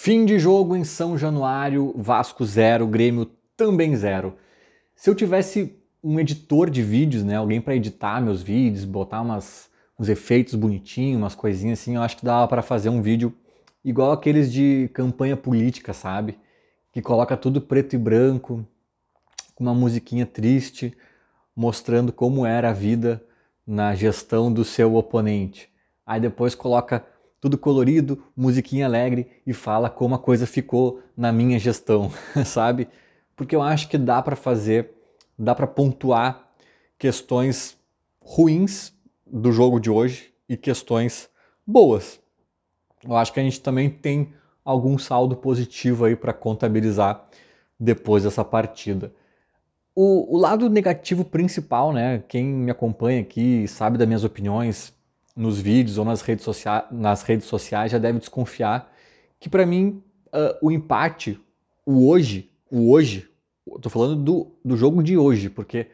Fim de jogo em São Januário, Vasco 0, Grêmio também 0. Se eu tivesse um editor de vídeos, né, alguém para editar meus vídeos, botar uns efeitos bonitinhos, umas coisinhas assim, eu acho que dava para fazer um vídeo igual aqueles de campanha política, sabe? Que coloca tudo preto e branco, com uma musiquinha triste, mostrando como era a vida na gestão do seu oponente. Aí depois coloca tudo colorido, musiquinha alegre e fala como a coisa ficou na minha gestão, sabe? Porque eu acho que dá para fazer, dá para pontuar questões ruins do jogo de hoje e questões boas. Eu acho que a gente também tem algum saldo positivo aí para contabilizar depois dessa partida. O lado negativo principal, né? Quem me acompanha aqui sabe das minhas opiniões nos vídeos ou nas redes sociais já deve desconfiar que para mim o empate, o hoje, eu tô falando do jogo de hoje, porque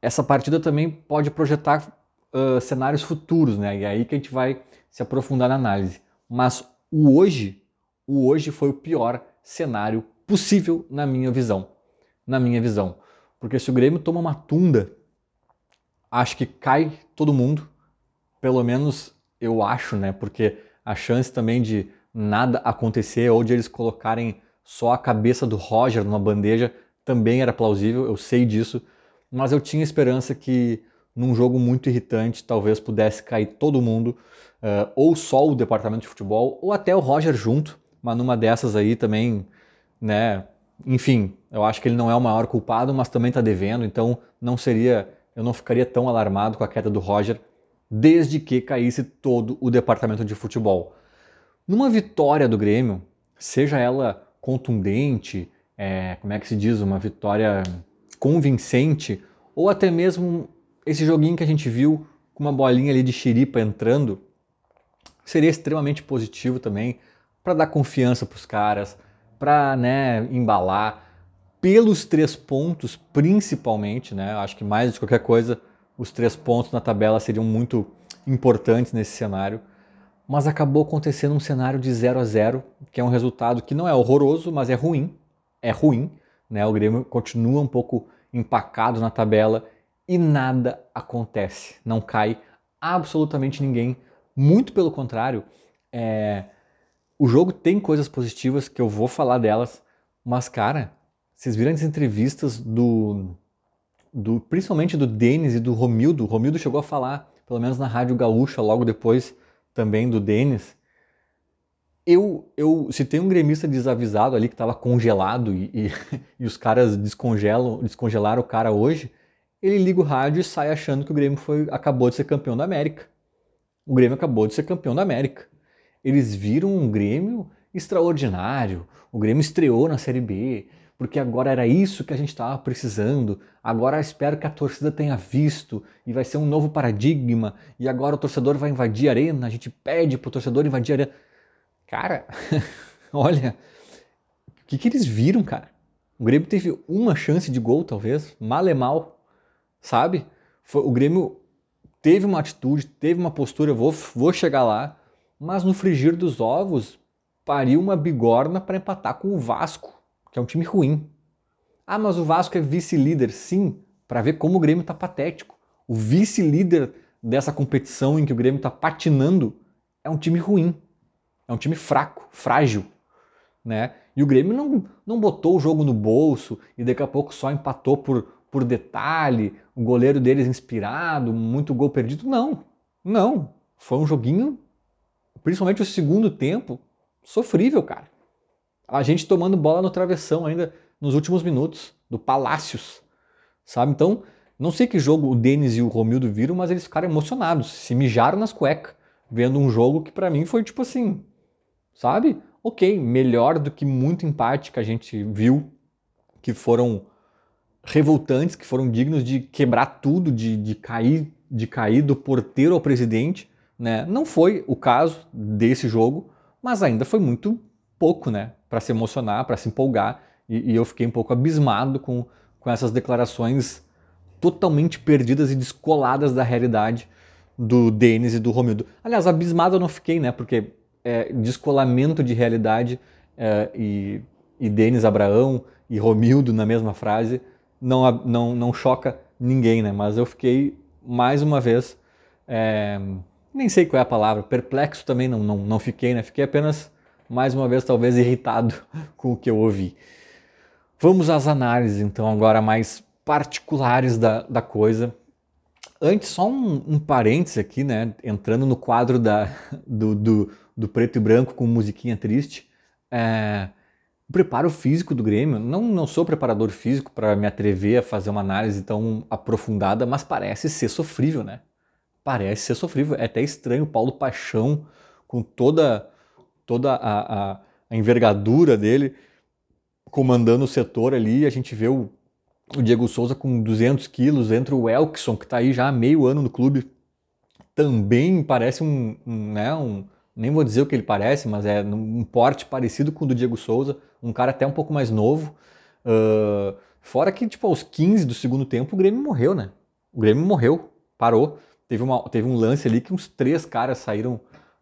essa partida também pode projetar cenários futuros, né? E é aí que a gente vai se aprofundar na análise. Mas o hoje foi o pior cenário possível na minha visão. Na minha visão. Porque se o Grêmio toma uma tunda, acho que cai todo mundo. Pelo menos eu acho, né? Porque a chance também de nada acontecer ou de eles colocarem só a cabeça do Roger numa bandeja também era plausível, eu sei disso. Mas eu tinha esperança que num jogo muito irritante talvez pudesse cair todo mundo, ou só o departamento de futebol, ou até o Roger junto. Mas numa dessas aí também, né? Enfim, eu acho que ele não é o maior culpado, mas também está devendo, então eu não ficaria tão alarmado com a queda do Roger, desde que caísse todo o departamento de futebol. Numa vitória do Grêmio, seja ela contundente, como é que se diz, uma vitória convincente, ou até mesmo esse joguinho que a gente viu com uma bolinha ali de xiripa entrando, seria extremamente positivo também para dar confiança para os caras, para, né, embalar pelos 3 pontos principalmente, né? Acho que mais de qualquer coisa os 3 pontos na tabela seriam muito importantes nesse cenário, mas acabou acontecendo um cenário de 0-0, que é um resultado que não é horroroso, mas é ruim, né? O Grêmio continua um pouco empacado na tabela e nada acontece, não cai absolutamente ninguém, muito pelo contrário, é, o jogo tem coisas positivas que eu vou falar delas, mas cara, vocês viram as entrevistas principalmente do Denis e do Romildo. O Romildo chegou a falar, pelo menos na Rádio Gaúcha, logo depois também do Denis. Se tem um gremista desavisado ali que estava congelado e os caras descongelaram o cara hoje, ele liga o rádio e sai achando que o Grêmio acabou de ser campeão da América. O Grêmio acabou de ser campeão da América. Eles viram um Grêmio extraordinário. O Grêmio estreou na Série B, porque agora era isso que a gente estava precisando. Agora espero que a torcida tenha visto e vai ser um novo paradigma. E agora o torcedor vai invadir a arena. A gente pede pro torcedor invadir a arena. Cara, olha, o que eles viram, cara? O Grêmio teve uma chance de gol, talvez, mal é mal, sabe? O Grêmio teve uma atitude, teve uma postura, eu vou chegar lá, mas no frigir dos ovos pariu uma bigorna para empatar com o Vasco, que é um time ruim. Ah, mas o Vasco é vice-líder, sim, para ver como o Grêmio está patético. O vice-líder dessa competição em que o Grêmio está patinando é um time ruim, é um time fraco, frágil, né? E o Grêmio não botou o jogo no bolso e daqui a pouco só empatou por detalhe, o goleiro deles inspirado, muito gol perdido. Não, não. Foi um joguinho, principalmente o segundo tempo, sofrível, cara. A gente tomando bola no travessão ainda nos últimos minutos, do Palácios, sabe? Então, não sei que jogo o Denis e o Romildo viram, mas eles ficaram emocionados, se mijaram nas cuecas, vendo um jogo que pra mim foi tipo assim, sabe? Ok, melhor do que muito empate que a gente viu, que foram revoltantes, que foram dignos de quebrar tudo, de cair do porteiro ao presidente, né? Não foi o caso desse jogo, mas ainda foi muito pouco, né? Para se emocionar, para se empolgar, e eu fiquei um pouco abismado com essas declarações totalmente perdidas e descoladas da realidade do Denis e do Romildo. Aliás, abismado eu não fiquei, né? Porque descolamento de realidade e Denis Abraão e Romildo na mesma frase não choca ninguém, né? Mas eu fiquei mais uma vez, nem sei qual é a palavra, perplexo também não fiquei, né? Fiquei apenas mais uma vez talvez irritado com o que eu ouvi. Vamos às análises então agora mais particulares da coisa. Antes, só um parêntese aqui, né? Entrando no quadro do preto e branco com musiquinha triste. O preparo físico do Grêmio, não sou preparador físico para me atrever a fazer uma análise tão aprofundada, mas parece ser sofrível, né? Parece ser sofrível. É até estranho o Paulo Paixão, com toda a envergadura dele, comandando o setor ali. A gente vê o Diego Souza com 200 quilos, entra o Elkson, que está aí já há meio ano no clube, também parece nem vou dizer o que ele parece, mas é um porte parecido com o do Diego Souza, um cara até um pouco mais novo. Fora que, tipo, aos 15 do segundo tempo, o Grêmio morreu, né? O Grêmio morreu, parou. Teve um lance ali que uns 3 caras saíram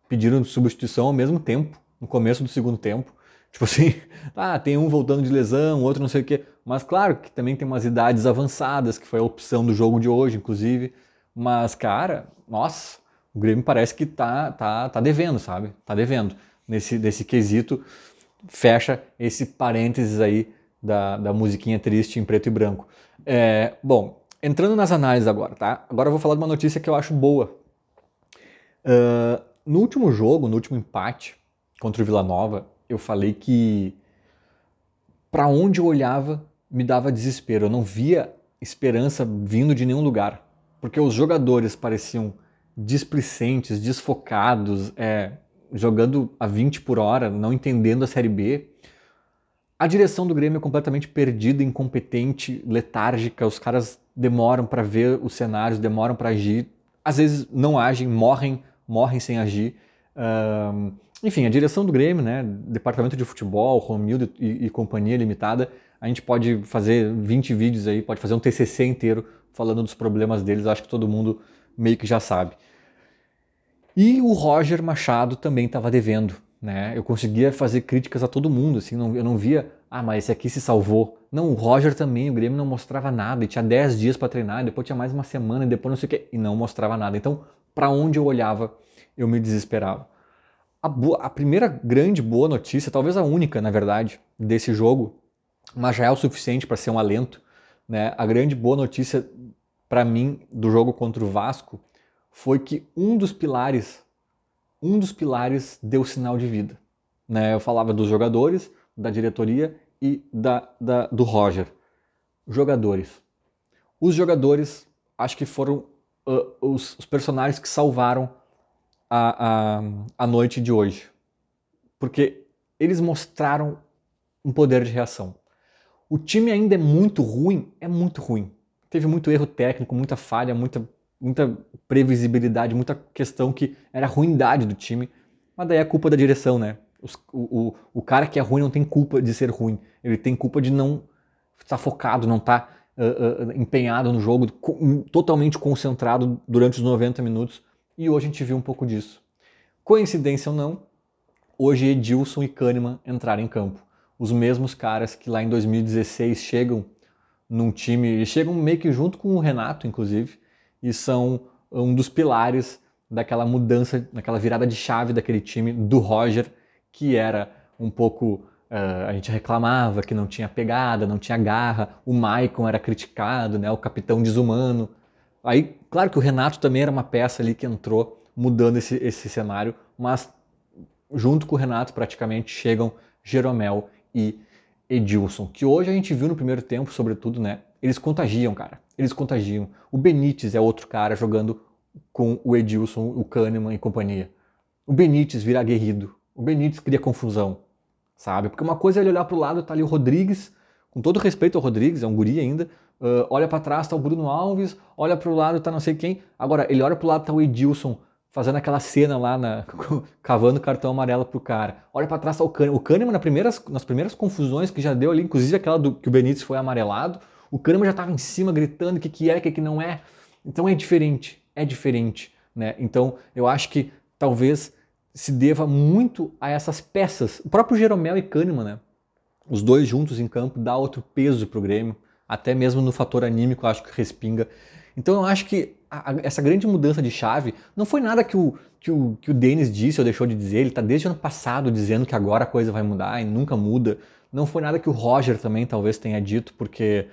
pedindo substituição ao mesmo tempo, no começo do segundo tempo. Tipo assim, tem um voltando de lesão, outro não sei o quê. Mas claro que também tem umas idades avançadas, que foi a opção do jogo de hoje, inclusive. Mas, cara, nossa, o Grêmio parece que tá devendo, sabe? Tá devendo. Nesse quesito, fecha esse parênteses aí da musiquinha triste em preto e branco. Bom, entrando nas análises agora, tá? Agora eu vou falar de uma notícia que eu acho boa. No último jogo, no último empate contra o Vila Nova, eu falei que para onde eu olhava me dava desespero. Eu não via esperança vindo de nenhum lugar, porque os jogadores pareciam displicentes, desfocados, jogando a 20 por hora, não entendendo a Série B. A direção do Grêmio é completamente perdida, incompetente, letárgica. Os caras demoram para ver os cenários, demoram para agir. Às vezes não agem, morrem sem agir. Enfim, a direção do Grêmio, né, departamento de futebol, Romildo e companhia limitada, a gente pode fazer 20 vídeos aí, pode fazer um TCC inteiro falando dos problemas deles, acho que todo mundo meio que já sabe. E o Roger Machado também estava devendo, né? Eu conseguia fazer críticas a todo mundo, assim, eu não via, mas esse aqui se salvou. Não, o Roger também, o Grêmio não mostrava nada, e tinha 10 dias para treinar, e depois tinha mais uma semana, e depois não sei o quê, e não mostrava nada. Então, para onde eu olhava, eu me desesperava. A primeira grande boa notícia, talvez a única, na verdade, desse jogo, mas já é o suficiente para ser um alento, né? A grande boa notícia para mim do jogo contra o Vasco foi que um dos pilares deu sinal de vida, né? Eu falava dos jogadores, da diretoria e do Roger. Jogadores. Os jogadores, acho que foram os personagens que salvaram a noite de hoje. Porque eles mostraram um poder de reação. O time ainda é muito ruim. Teve muito erro técnico, muita falha, muita previsibilidade, muita questão que era a ruindade do time. Mas daí é culpa da direção, né? O cara que é ruim não tem culpa de ser ruim. Ele tem culpa de não estar focado, não estar empenhado no jogo, totalmente concentrado durante os 90 minutos. E hoje a gente viu um pouco disso. Coincidência ou não, hoje Edilson e Kahneman entraram em campo. Os mesmos caras que lá em 2016 chegam num time, chegam meio que junto com o Renato, inclusive, e são um dos pilares daquela mudança, daquela virada de chave daquele time do Roger, que era um pouco... a gente reclamava que não tinha pegada, não tinha garra, o Maicon era criticado, né, o capitão desumano. Aí, claro que o Renato também era uma peça ali que entrou mudando esse cenário, mas junto com o Renato praticamente chegam Jeromel e Edilson, que hoje a gente viu no primeiro tempo, sobretudo, né? Eles contagiam, cara. Eles contagiam. O Benítez é outro cara jogando com o Edilson, o Kahneman e companhia. O Benítez vira aguerrido. O Benítez cria confusão, sabe? Porque uma coisa é ele olhar pro lado, tá ali o Rodrigues, com todo respeito ao Rodrigues, é um guri ainda, olha para trás, tá o Bruno Alves, olha pro lado, tá não sei quem. Agora, ele olha pro lado, tá o Edilson, fazendo aquela cena lá, cavando cartão amarelo pro cara. Olha pra trás, tá o Kahneman. O Kahneman, nas primeiras confusões que já deu ali, inclusive aquela que o Benítez foi amarelado, o Kahneman já tava em cima gritando o que é, o que não é. Então é diferente, né? Então eu acho que talvez se deva muito a essas peças. O próprio Jeromel e Kahneman, né? Os dois juntos em campo dá outro peso pro Grêmio, até mesmo no fator anímico eu acho que respinga. Então eu acho que essa grande mudança de chave não foi nada que o Denis disse ou deixou de dizer, ele está desde o ano passado dizendo que agora a coisa vai mudar e nunca muda. Não foi nada que o Roger também talvez tenha dito, porque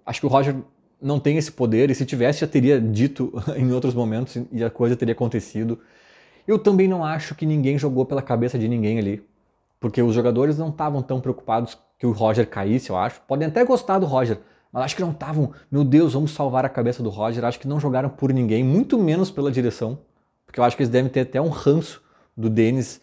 acho que o Roger não tem esse poder e se tivesse já teria dito em outros momentos e a coisa teria acontecido. Eu também não acho que ninguém jogou pela cabeça de ninguém ali, porque os jogadores não estavam tão preocupados que o Roger caísse, eu acho. Podem até gostar do Roger, mas acho que não estavam, meu Deus, vamos salvar a cabeça do Roger. Acho que não jogaram por ninguém, muito menos pela direção, porque eu acho que eles devem ter até um ranço do Denis,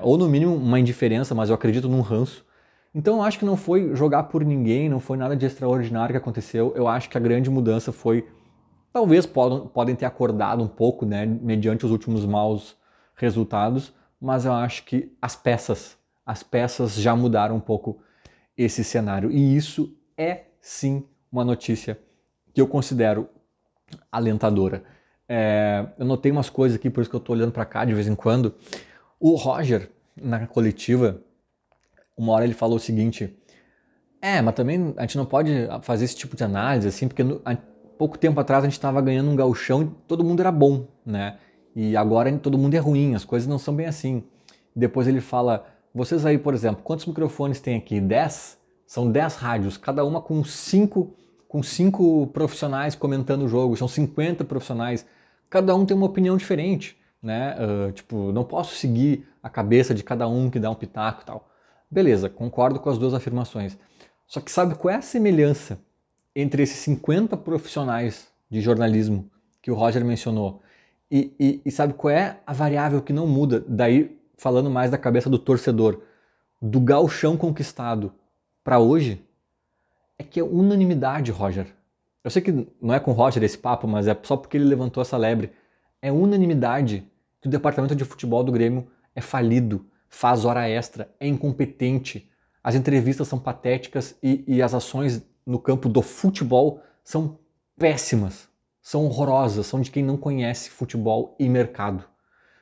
ou no mínimo uma indiferença, mas eu acredito num ranço. Então eu acho que não foi jogar por ninguém, não foi nada de extraordinário que aconteceu. Eu acho que a grande mudança foi, talvez podem ter acordado um pouco, né, mediante os últimos maus resultados, mas eu acho que as peças já mudaram um pouco esse cenário. E isso é sim uma notícia que eu considero alentadora. Eu notei umas coisas aqui, por isso que eu estou olhando para cá de vez em quando. O Roger, na coletiva, uma hora ele falou o seguinte: mas também a gente não pode fazer esse tipo de análise, assim, porque há pouco tempo atrás a gente estava ganhando um gauchão e todo mundo era bom, né? E agora todo mundo é ruim, as coisas não são bem assim. Depois ele fala, vocês aí, por exemplo, quantos microfones tem aqui? 10? São 10 rádios, cada uma com cinco profissionais comentando o jogo, são 50 profissionais, cada um tem uma opinião diferente, né? Tipo, não posso seguir a cabeça de cada um que dá um pitaco e tal. Beleza, concordo com as duas afirmações. Só que sabe qual é a semelhança entre esses 50 profissionais de jornalismo que o Roger mencionou e sabe qual é a variável que não muda? Daí, falando mais da cabeça do torcedor, do gauchão conquistado para hoje, é que é unanimidade, Roger. Eu sei que não é com o Roger esse papo, mas é só porque ele levantou essa lebre. É unanimidade que o departamento de futebol do Grêmio é falido, faz hora extra, é incompetente. As entrevistas são patéticas e as ações no campo do futebol são péssimas, são horrorosas, são de quem não conhece futebol e mercado.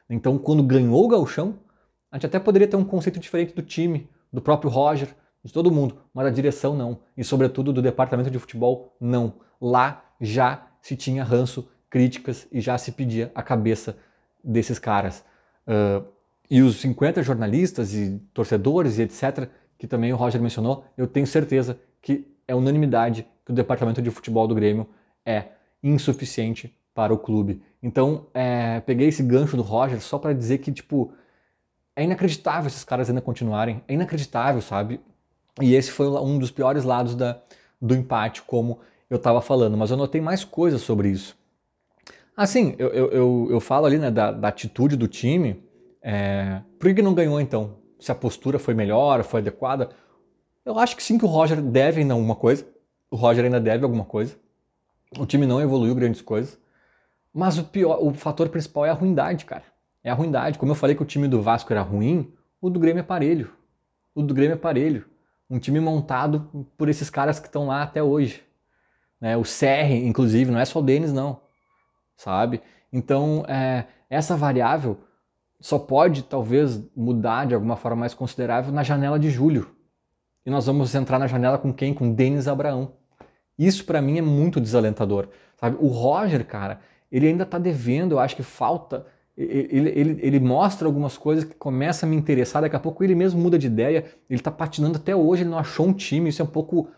Então, quando ganhou o gauchão, a gente até poderia ter um conceito diferente do time, do próprio Roger, de todo mundo, mas a direção não. E, sobretudo, do departamento de futebol, não. Lá já se tinha ranço, críticas e já se pedia a cabeça desses caras. E os 50 jornalistas e torcedores e etc., que também o Roger mencionou, eu tenho certeza que é unanimidade que o departamento de futebol do Grêmio é insuficiente para o clube. Então, peguei esse gancho do Roger só para dizer que, tipo, é inacreditável esses caras ainda continuarem. É inacreditável, sabe? E esse foi um dos piores lados do empate, como eu estava falando. Mas eu notei mais coisas sobre isso. Assim, eu falo ali, né, da atitude do time. Por que não ganhou, então? Se a postura foi melhor, foi adequada? Eu acho que sim, que o Roger deve ainda alguma coisa. O Roger ainda deve alguma coisa. O time não evoluiu grandes coisas. Mas o fator principal é a ruindade, cara. É a ruindade. Como eu falei que o time do Vasco era ruim, o do Grêmio é parelho. O do Grêmio é parelho. Um time montado por esses caras que estão lá até hoje. Né? O Serri, inclusive, não é só o Denis, não. Sabe? Então, essa variável só pode, talvez, mudar de alguma forma mais considerável na janela de julho. E nós vamos entrar na janela com quem? Com Denis Abraão. Isso para mim é muito desalentador, sabe? O Roger, cara, ele ainda tá devendo, eu acho que falta. Ele mostra algumas coisas que começam a me interessar, daqui a pouco ele mesmo muda de ideia, ele tá patinando até hoje, ele não achou um time, isso é um pouco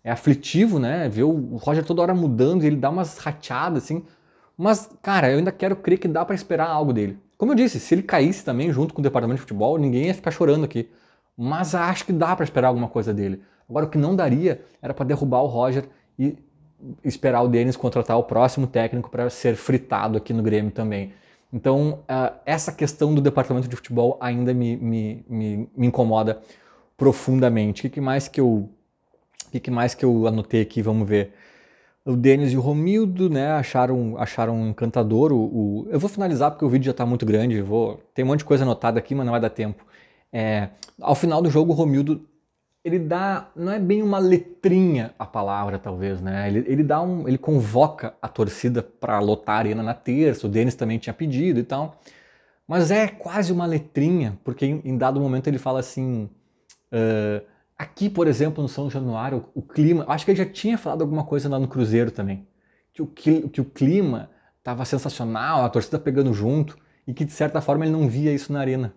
aflitivo, né? Ver o Roger toda hora mudando e ele dá umas rateadas assim. Mas, cara, eu ainda quero crer que dá para esperar algo dele. Como eu disse, se ele caísse também junto com o departamento de futebol, ninguém ia ficar chorando aqui. Mas acho que dá para esperar alguma coisa dele. Agora, o que não daria era para derrubar o Roger e esperar o Denis contratar o próximo técnico para ser fritado aqui no Grêmio também. Então, essa questão do departamento de futebol ainda me incomoda profundamente. O que mais que eu anotei aqui? Vamos ver. O Denis e o Romildo, né, acharam encantador. Eu vou finalizar porque o vídeo já está muito grande. Tem um monte de coisa anotada aqui, mas não vai dar tempo. Ao final do jogo, o Romildo, ele dá, não é bem uma letrinha a palavra, talvez, né? Ele convoca a torcida para lotar a arena na terça. O Denis também tinha pedido e tal. mas é quase uma letrinha, porque em dado momento ele fala assim, aqui, por exemplo, no São Januário, o clima, acho que ele já tinha falado alguma coisa lá no Cruzeiro também, que o clima estava sensacional, a torcida pegando junto, e que de certa forma ele não via isso na arena.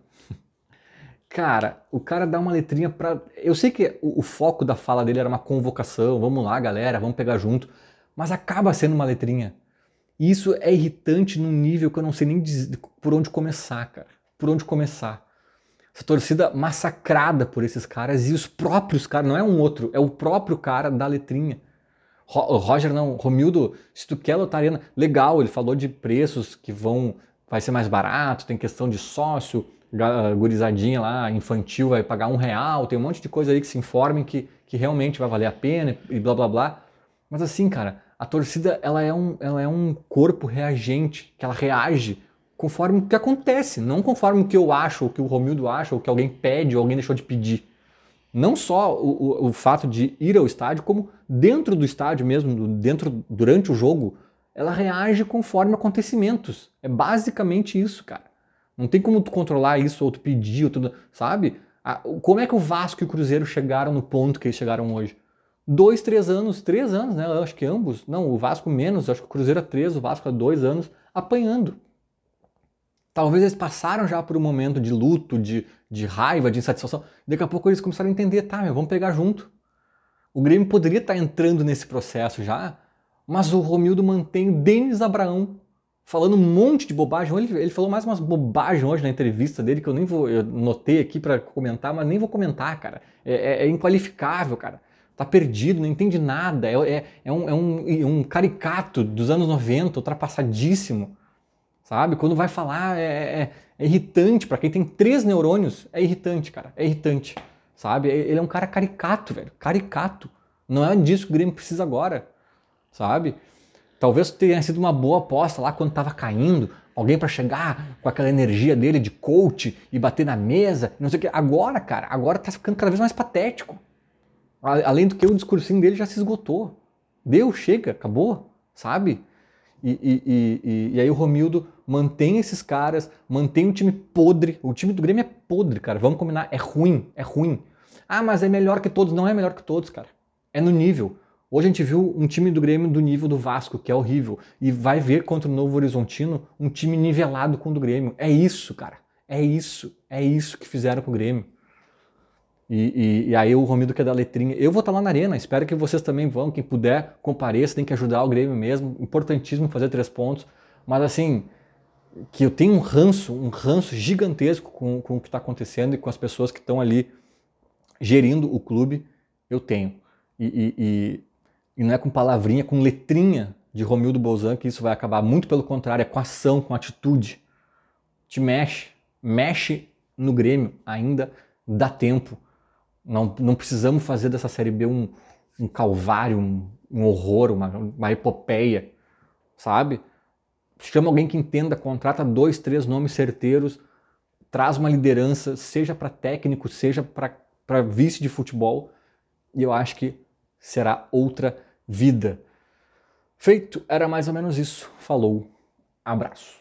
Cara, o cara dá uma letrinha pra. Eu sei que o foco da fala dele era uma convocação, vamos lá, galera, vamos pegar junto, mas acaba sendo uma letrinha. E isso é irritante num nível que eu não sei nem por onde começar, cara. Por onde começar. Essa torcida massacrada por esses caras e os próprios caras, não é um outro, é o próprio cara da letrinha. Roger não, Romildo, se tu quer lotar arena, legal, ele falou de preços que vai ser mais barato, tem questão de sócio, gurizadinha lá, infantil vai pagar R$1, tem um monte de coisa aí que se informem que realmente vai valer a pena e blá blá blá. Mas assim, cara, a torcida ela é um corpo reagente, que ela reage conforme o que acontece, não conforme o que eu acho, o que o Romildo acha, ou o que alguém pede, ou alguém deixou de pedir. Não só o fato de ir ao estádio, como dentro do estádio mesmo, durante o jogo, ela reage conforme acontecimentos. É basicamente isso, cara. Não tem como tu controlar isso, ou tu pedir, ou tudo, sabe? Como é que o Vasco e o Cruzeiro chegaram no ponto que eles chegaram hoje? 2, 3 anos, 3 anos, né? Eu acho que ambos. Não, o Vasco menos, eu acho que o Cruzeiro há 3, o Vasco há 2 anos, apanhando. Talvez eles passaram já por um momento de luto, de raiva, de insatisfação. Daqui a pouco eles começaram a entender, tá, vamos pegar junto. O Grêmio poderia estar entrando nesse processo já, mas o Romildo mantém o Denis Abraão falando um monte de bobagem. Ele falou mais umas bobagens hoje na entrevista dele que eu notei aqui para comentar, mas nem vou comentar, cara. É inqualificável, cara. Tá perdido, não entende nada. É um caricato dos anos 90, ultrapassadíssimo. Sabe? Quando vai falar é irritante. Para quem tem 3 neurônios, é irritante, cara. É irritante. Sabe? Ele é um cara caricato, velho. Caricato. Não é disso que o Grêmio precisa agora. Sabe? Talvez tenha sido uma boa aposta lá quando tava caindo. Alguém para chegar com aquela energia dele de coach e bater na mesa. Não sei o que. Agora, cara, agora tá ficando cada vez mais patético. Além do que o discursinho dele já se esgotou. Deu, chega, acabou. Sabe? E aí o Romildo mantém esses caras, mantém um time podre. O time do Grêmio é podre, cara. Vamos combinar, é ruim, é ruim. Ah, mas é melhor que todos. Não é melhor que todos, cara. É no nível. Hoje a gente viu um time do Grêmio do nível do Vasco, que é horrível. E vai ver contra o Novo Horizontino um time nivelado com o do Grêmio. É isso, cara. É isso. É isso que fizeram com o Grêmio. E aí o Romildo quer dar letrinha. Eu vou estar lá na arena, espero que vocês também vão. Quem puder, compareça, tem que ajudar o Grêmio mesmo. Importantíssimo fazer 3 pontos. Mas assim, que eu tenho um ranço gigantesco com o que está acontecendo e com as pessoas que estão ali gerindo o clube, eu tenho. E não é com palavrinha, com letrinha de Romildo Bolzan que isso vai acabar. Muito pelo contrário, é com ação, com atitude. Te mexe, mexe no Grêmio, ainda dá tempo. Não precisamos fazer dessa Série B um calvário, um horror, uma epopeia, sabe? Chama alguém que entenda, contrata 2, 3 nomes certeiros, traz uma liderança, seja para técnico, seja para vice de futebol, e eu acho que será outra vida. Feito, era mais ou menos isso. Falou, abraço.